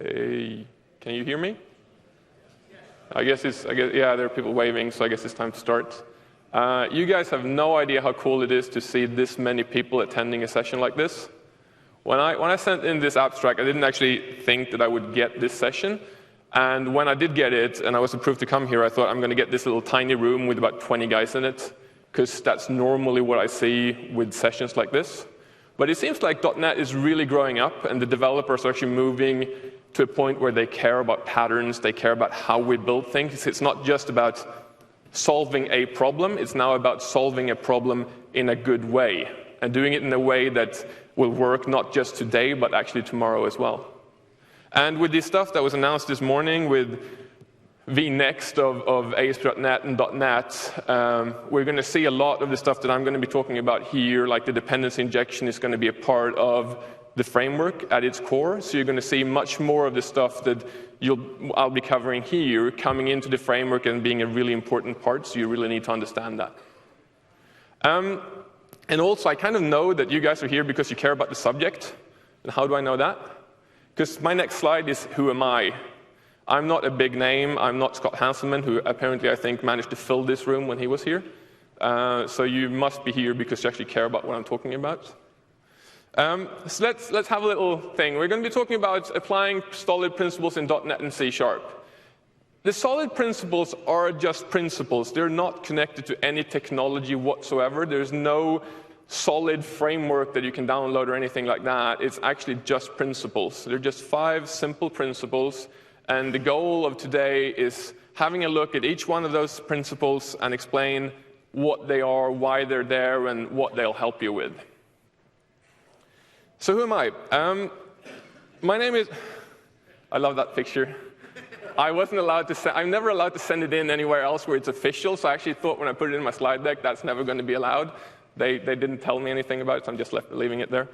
Hey, can you hear me? I guess, yeah, there are people waving, so I guess it's time to start. You guys have no idea how cool it is to see this many people attending a session like this. When I sent in this abstract, I didn't actually think that I would get this session. And when I did get it, and I was approved to come here, I thought I'm going to get this little tiny room with about 20 guys in it, because that's normally what I see with sessions like this. But it seems like .NET is really growing up, and the developers are actually moving to a point where they care about patterns, they care about how we build things. It's not just about solving a problem, it's now about solving a problem in a good way, and doing it in a way that will work not just today, but actually tomorrow as well. And with this stuff that was announced this morning with vNext of ASP.NET and .NET, we're going to see a lot of the stuff that I'm going to be talking about here, like the dependency injection is going to be a part of the framework at its core. So you're going to see much more of the stuff that I'll be covering here coming into the framework and being a really important part, so you really need to understand that. And also, I kind of know that you guys are here because you care about the subject. And how do I know that? Because my next slide is, who am I? I'm not a big name. I'm not Scott Hanselman, who apparently I think managed to fill this room when he was here. So you must be here because you actually care about what I'm talking about. So let's have a little thing. We're going to be talking about applying solid principles in .NET and C#. The solid principles are just principles. They're not connected to any technology whatsoever. There's no solid framework that you can download or anything like that. It's actually just principles. They're just 5 simple principles. And the goal of today is having a look at each one of those principles and explain what they are, why they're there, and what they'll help you with. So who am I? My name is... I love that picture. I'm never allowed to send it in anywhere else where it's official, so I actually thought when I put it in my slide deck, that's never going to be allowed. They didn't tell me anything about it, so I'm just leaving it there.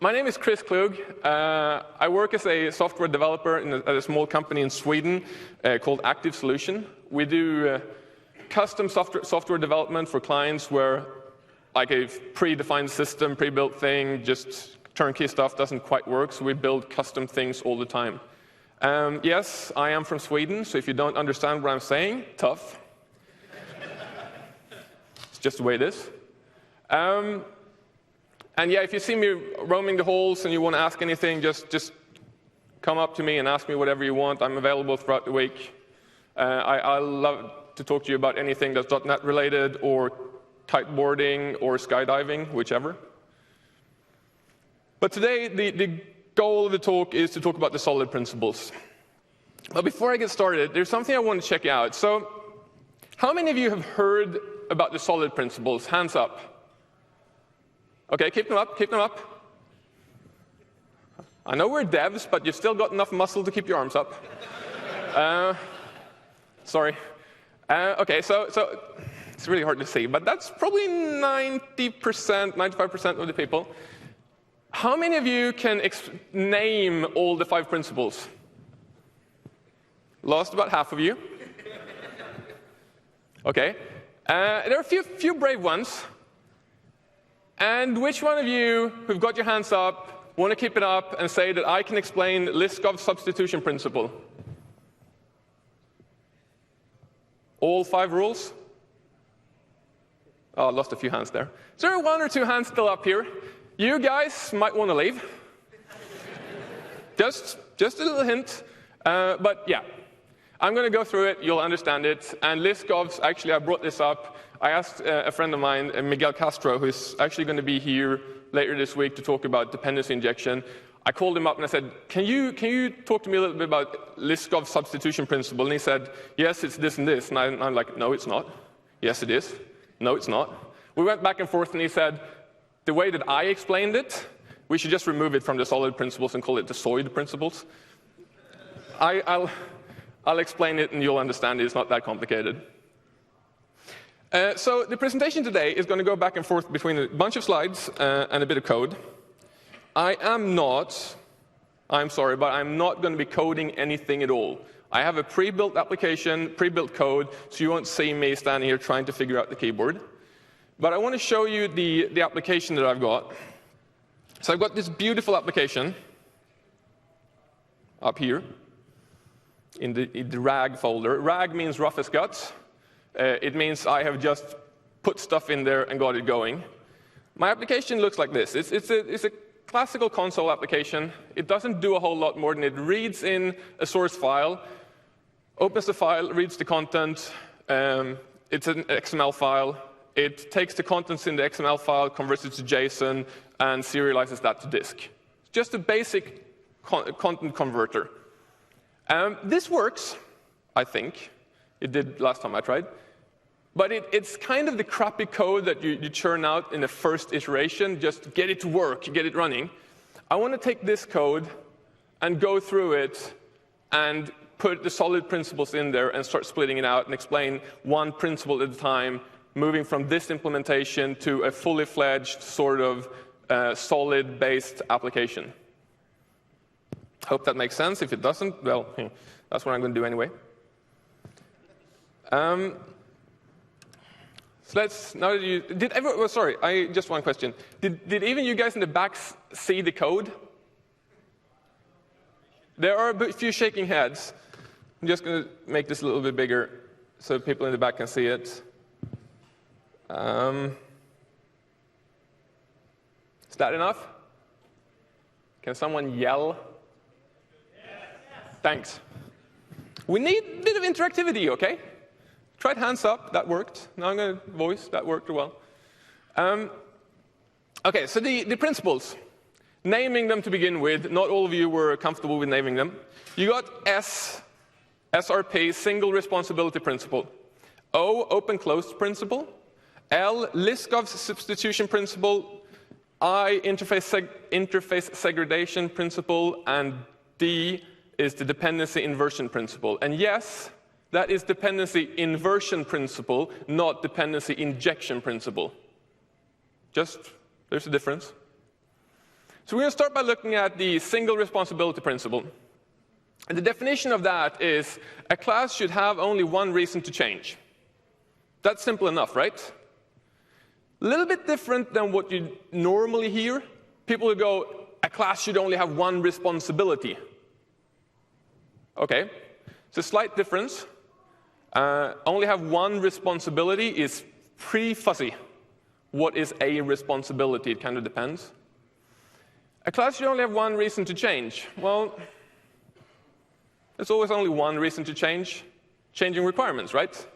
My name is Chris Klug. I work as a software developer at a small company in Sweden called Active Solution. We do custom software development for clients where like a predefined system, pre-built thing, just turnkey stuff doesn't quite work, so we build custom things all the time. Yes, I am from Sweden, so if you don't understand what I'm saying, tough. It's just the way it is. And yeah, if you see me roaming the halls and you want to ask anything, just come up to me and ask me whatever you want. I'm available throughout the week. I love to talk to you about anything that's .NET related or kiteboarding or skydiving, whichever. But today, the goal of the talk is to talk about the solid principles. But before I get started, there's something I want to check out. So how many of you have heard about the solid principles? Hands up. OK, keep them up, keep them up. I know we're devs, but you've still got enough muscle to keep your arms up. Sorry. OK, so it's really hard to see, but that's probably 90%, 95% of the people. How many of you can name all the 5 principles? Lost about half of you. OK. There are a few brave ones. And which one of you who've got your hands up want to keep it up and say that I can explain Liskov substitution principle? All 5 rules? Oh, I lost a few hands there. So there are 1 or 2 hands still up here. You guys might want to leave. Just a little hint. But yeah, I'm going to go through it. You'll understand it. And Liskov's, actually, I brought this up. I asked a friend of mine, Miguel Castro, who's actually going to be here later this week to talk about dependency injection. I called him up and I said, can you talk to me a little bit about Liskov's substitution principle? And he said, yes, it's this and this. And I'm like, no, it's not. Yes, it is. No, it's not. We went back and forth, and he said, the way that I explained it, we should just remove it from the solid principles and call it the SOID principles. I'll explain it, and you'll understand it. It's not that complicated. So the presentation today is going to go back and forth between a bunch of slides and a bit of code. I'm sorry, but I'm not going to be coding anything at all. I have a pre-built application, pre-built code, so you won't see me standing here trying to figure out the keyboard. But I want to show you the application that I've got. So I've got this beautiful application. up here in the rag folder. Rag means rough as guts. It means I have just put stuff in there and got it going. My application looks like this. It's a classical console application. It doesn't do a whole lot more than it reads in a source file, opens the file, reads the content. It's an XML file. It takes the contents in the XML file, converts it to JSON, and serializes that to disk. It's just a basic content converter. This works, I think. It did last time I tried. But it's kind of the crappy code that you churn out in the first iteration. Just get it to work, get it running. I want to take this code and go through it and put the solid principles in there and start splitting it out and explain one principle at a time, moving from this implementation to a fully fledged sort of solid-based application. Hope that makes sense. If it doesn't, well, that's what I'm going to do anyway. So let's, now that you, did everyone, oh, sorry, just one question. Did even you guys in the back see the code? There are a few shaking heads. I'm just going to make this a little bit bigger so people in the back can see it. Is that enough? Can someone yell? Yes. Thanks. We need a bit of interactivity, OK? Tried hands up, that worked. Now I'm going to voice, that worked well. OK, so the principles. Naming them to begin with. Not all of you were comfortable with naming them. You got S, SRP, single responsibility principle. O, open-closed principle. L, Liskov substitution principle. I, interface segregation principle. And D is the dependency inversion principle. And yes, that is dependency inversion principle, not dependency injection principle. Just, there's a difference. So we're going to start by looking at the single responsibility principle. And the definition of that is a class should have only one reason to change. That's simple enough, right? A little bit different than what you normally hear. People will go, a class should only have one responsibility. OK, it's a slight difference. Only have one responsibility is pretty fuzzy. What is a responsibility? It kind of depends. A class should only have one reason to change. Well, there's always only one reason to change. Changing requirements, right?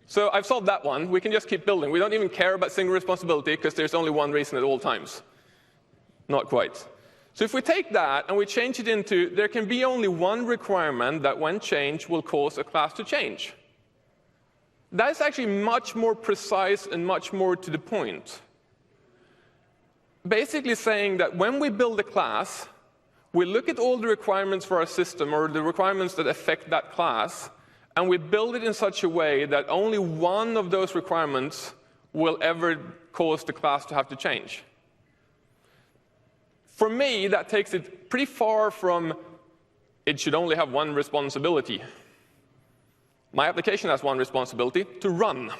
So I've solved that one. We can just keep building. We don't even care about single responsibility because there's only one reason at all times. Not quite. So if we take that and we change it into, there can be only one requirement that when changed will cause a class to change. That is actually much more precise and much more to the point. Basically saying that when we build a class, we look at all the requirements for our system or the requirements that affect that class, and we build it in such a way that only one of those requirements will ever cause the class to have to change. For me, that takes it pretty far from it should only have one responsibility. My application has one responsibility, to run.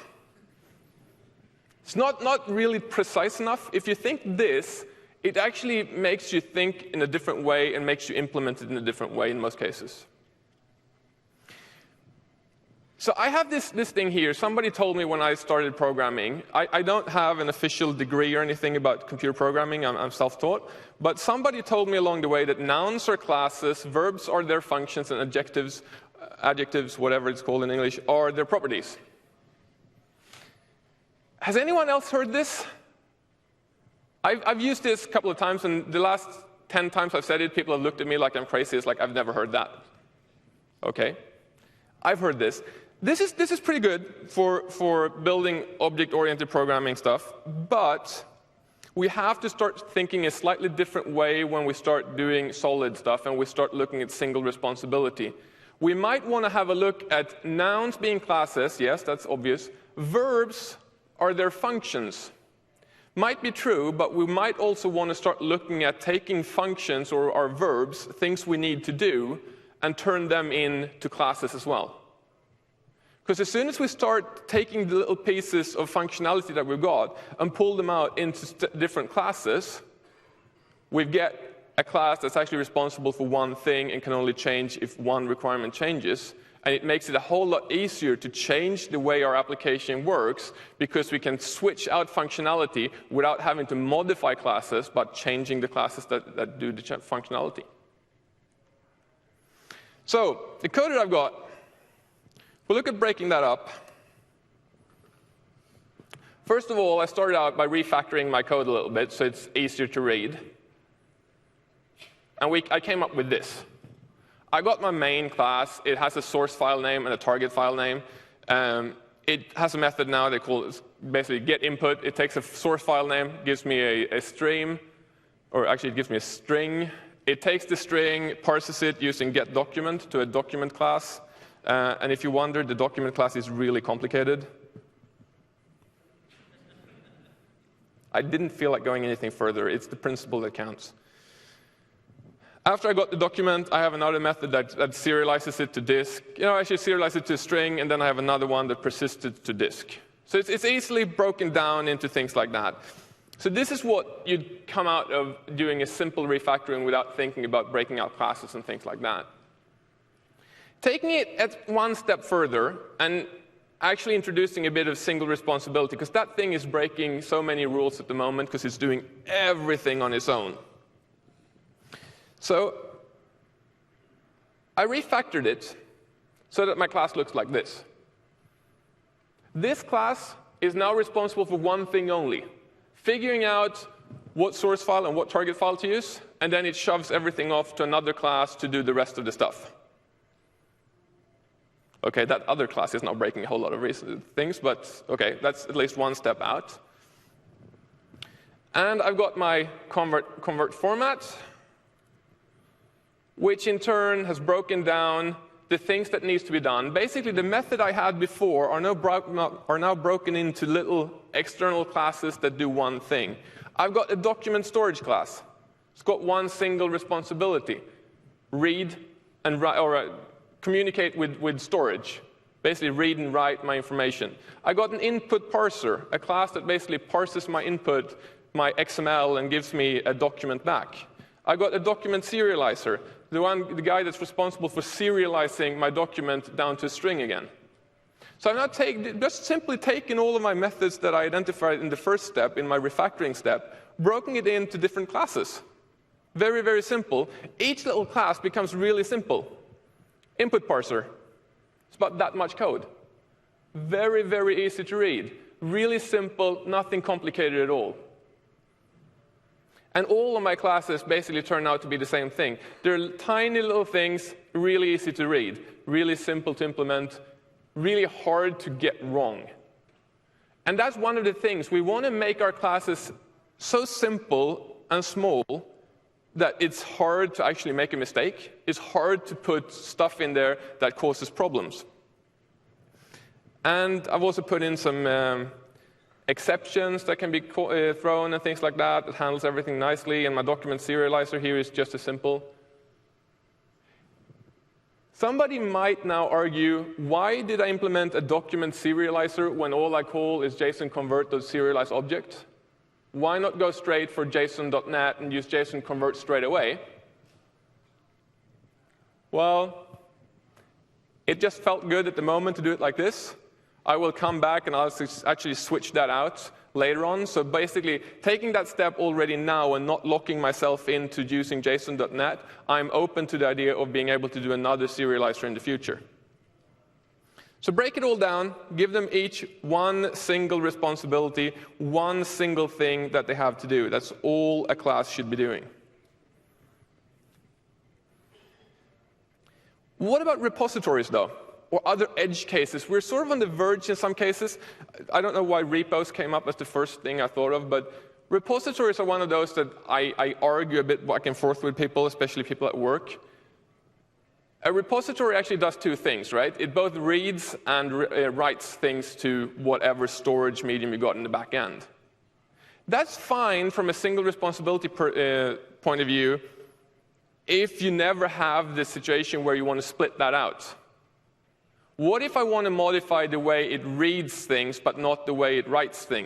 It's not really precise enough. If you think this, it actually makes you think in a different way and makes you implement it in a different way in most cases. So I have this thing here. Somebody told me when I started programming. I don't have an official degree or anything about computer programming. I'm self-taught. But somebody told me along the way that nouns are classes, verbs are their functions, and adjectives, whatever it's called in English, are their properties. Has anyone else heard this? I've used this a couple of times, and the last 10 times I've said it, people have looked at me like I'm crazy. It's like, I've never heard that. OK? I've heard this. This is pretty good for building object-oriented programming stuff, but we have to start thinking a slightly different way when we start doing solid stuff and we start looking at single responsibility. We might want to have a look at nouns being classes. Yes, that's obvious. Verbs are their functions. Might be true, but we might also want to start looking at taking functions or our verbs, things we need to do, and turn them into classes as well. Because as soon as we start taking the little pieces of functionality that we've got and pull them out into different classes, we get a class that's actually responsible for one thing and can only change if one requirement changes. And it makes it a whole lot easier to change the way our application works because we can switch out functionality without having to modify classes, but changing the classes that do the functionality. So the code that I've got, we'll look at breaking that up. First of all, I started out by refactoring my code a little bit so it's easier to read. And I came up with this. I got my main class. It has a source file name and a target file name. It has a method now they call it basically get input. It takes a source file name, gives me a stream, or actually it gives me a string. It takes the string, parses it using getDocument to a document class. And if you wonder, the document class is really complicated. I didn't feel like going anything further. It's the principle that counts. After I got the document, I have another method that serializes it to disk. I should serialize it to a string, and then I have another one that persists it to disk. So it's easily broken down into things like that. So this is what you'd come out of doing a simple refactoring without thinking about breaking out classes and things like that. Taking it at one step further and actually introducing a bit of single responsibility, because that thing is breaking so many rules at the moment because it's doing everything on its own. So I refactored it so that my class looks like this. This class is now responsible for one thing only, figuring out what source file and what target file to use, and then it shoves everything off to another class to do the rest of the stuff. OK, that other class is now breaking a whole lot of things, but OK, that's at least one step out. And I've got my convert format, which in turn has broken down the things that needs to be done. Basically, the method I had before are now broken into little external classes that do one thing. I've got a document storage class. It's got one single responsibility: read and write, or communicate with storage. Basically, read and write my information. I got an input parser, a class that basically parses my input, my XML, and gives me a document back. I got a document serializer, the guy that's responsible for serializing my document down to a string again. So I've now just simply taken all of my methods that I identified in the first step, in my refactoring step, broken it into different classes. Very, very simple. Each little class becomes really simple. Input parser. It's about that much code. Very, very easy to read. Really simple, nothing complicated at all. And all of my classes basically turn out to be the same thing. They're tiny little things, really easy to read, really simple to implement, really hard to get wrong. And that's one of the things. We want to make our classes so simple and small that it's hard to actually make a mistake. It's hard to put stuff in there that causes problems. And I've also put in some exceptions that can be thrown and things like that. It handles everything nicely. And my document serializer here is just as simple. Somebody might now argue, why did I implement a document serializer when all I call is JSON convert.serialize object? Why not go straight for JSON.NET and use JSON convert straight away? Well, it just felt good at the moment to do it like this. I will come back and I'll actually switch that out later on. So basically, taking that step already now and not locking myself into using JSON.NET, I'm open to the idea of being able to do another serializer in the future. So break it all down, give them each one single responsibility, one single thing that they have to do. That's all a class should be doing. What about repositories, though? Or other edge cases? We're sort of on the verge in some cases. I don't know why repos came up as the first thing I thought of, but repositories are one of those that I argue a bit back and forth with people, especially people at work. A repository actually does two things, right? It both reads and writes things to whatever storage medium you got in the back end. That's fine from a single responsibility point of view if you never have the situation where you want to split that out. What if I want to modify the way it reads things, but not the way it writes things?